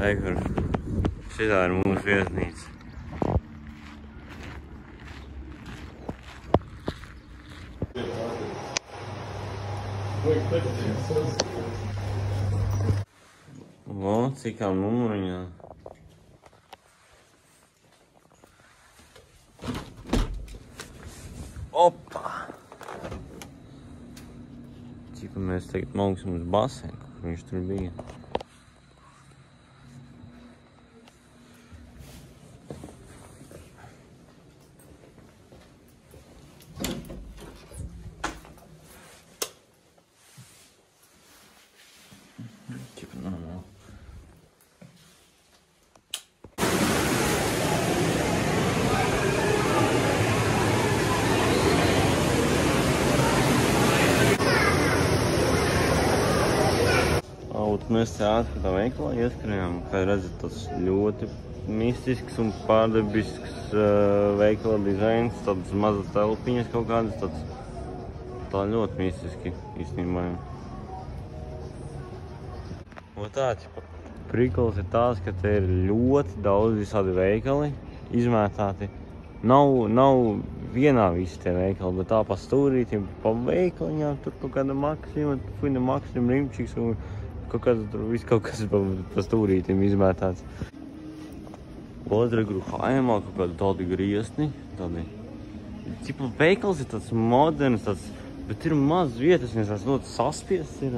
Kur šitā ir mūsu viesnīca. O, cikām numuriņā. Opa! Cik mēs tagad mauksim uz basēnu, kur viņš tur bija. Mēs te ātrā veikalā ieskrējām, kā redzat, tas ļoti mistisks un pārdabisks veikala dizains, tādas mazas telpiņas kaut kādas, tā ļoti mistiski īstenībā. Un tā, prikals ir tās, ka te ir ļoti daudz visādi veikali izmētāti. Nav vienā visi tie veikali, bet tā pa stūrītim, pa veikaliņām, tur kaut kāda maksim rimčiks un kaut kas pa stūrītim izmētāts. Otra gruhājumā kaut kādi tādi griestni, Cipa veikals ir tāds moderns, bet ir maz vietas, un tas ļoti saspiests ir.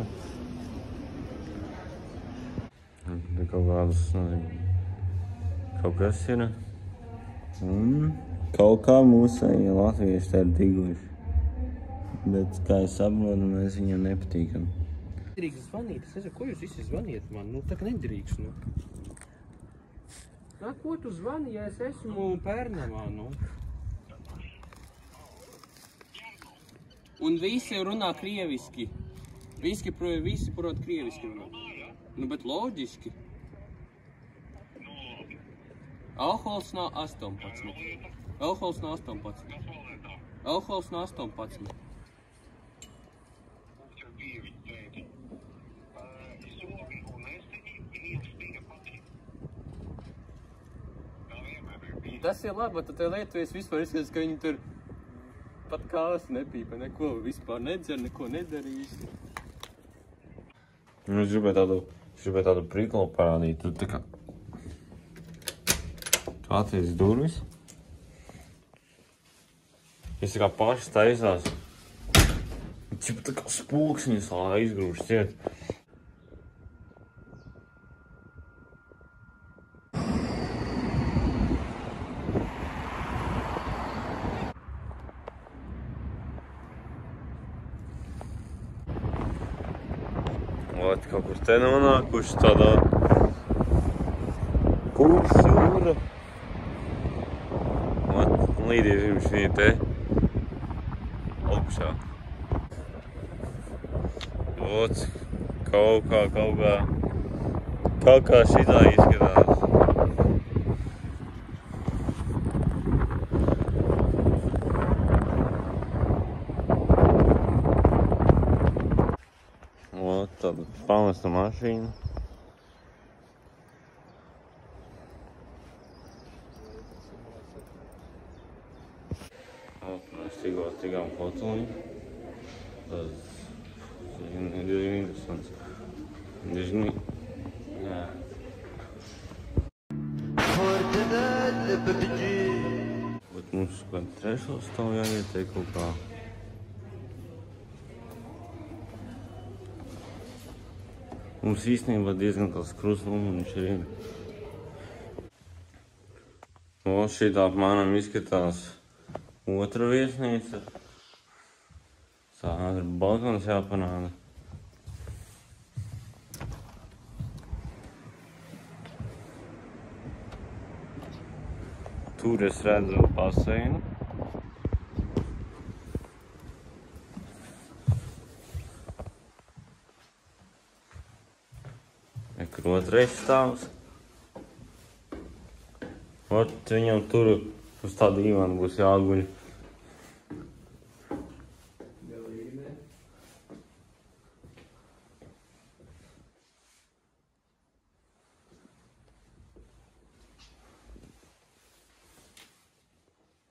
Kaut kādas, kaut kas ir. Un kaut kā mūsēji latvieši te ir tiguši. Bet, kā es saprotu, mēs viņam nepatīkam. Nedrīkst zvanīt, es nezinu, ko jūs visi zvaniet man, tā ka nedrīkst, Ko tu zvani, ja es esmu Pērnavā, Un visi runā krieviski. Visi prot krieviski runā. Bet loģiski. Alkohols nav 18. Alkohols nav 18. Alkohols nav 18. Tas ir labi, bet te Lietuvies vispār izskatās, ka viņi tur pat kās nepīpa, neko vispār nedzer, neko nedarīs. Es gribēju tādu prikolu parādīt. Tu tā kā... Tu atviec durvis. Es tā kā paši taisās. Cipa tā kā spulksnis aizgrūž ciet. Kaut kur te nonākuši tādā Kūks jūra. Un līdīsim šī te augšā. Kaut kā šitā izskatās. Tāda pamesta mašīna. Mēs tikām hoteliņu. Tas ir diezgan interesants. Jā. Bet mums kādu trešo stāvu jāietiek kaut kā. Mums īstenībā diezgan tāds krustlumuņš ir. Šitā apmēram izskatās otra viesnīca. Tā ir balkons jāpanāda. Tur es redzu baseinu. Kur otrais stāvs. Viņam tur uz tādu īvanu būs jāguļ.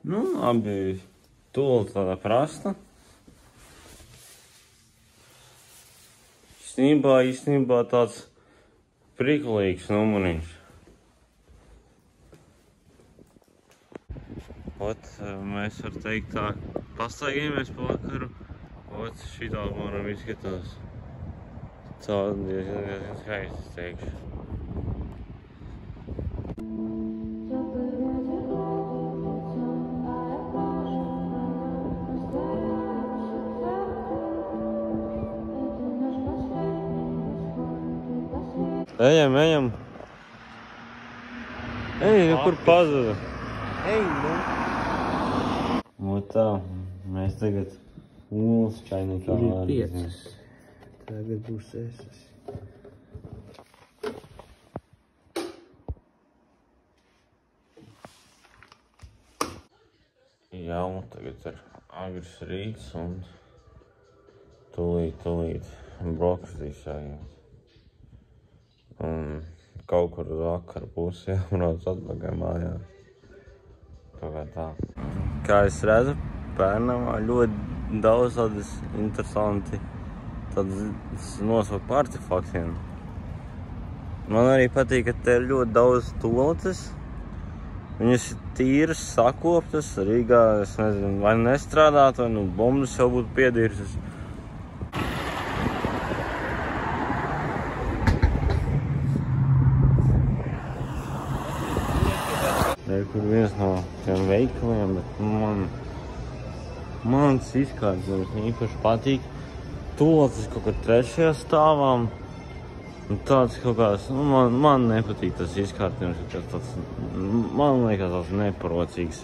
Nu, abi, tūlīt tāda prasta. Īstenībā tāds priklīgs numuriņš. Ot, mēs var teikt tā, pastaigāmies pa vakaru. Ot, šitā apmēram izskatās. Tā diezgan skaisti, es teikšu. Ejam. Ej, nu kur pazuda? Ej, nu. Nu tā, mēs tagad mūsu čainikā Tur ir 5. Tagad būs 6. Jau, tagad ir agrs rīts un tūlīt brokastīs jāiet. Un kaut kur uz vakaru būs jābrauc atpakaļ mājās. Kaut kā tā. Kā es redzu, Pērnavā ļoti daudz tādas interesanti nosauku artefaktiem. Man arī patīk, ka te ir ļoti daudz toaletes. Viņas ir tīras, sakoptas. Rīgā, es nezinu, vai nestrādāt, vai nu bombas jau būtu piedīrušas. Kur viens no tiem veikaliem, bet mans izkārtojums īpaši patīk. Toaletes kaut kur 3. stāvā. Tāds kaut kāds, man nepatīk tas izkārtojums, man liekas tāds neparocīgs.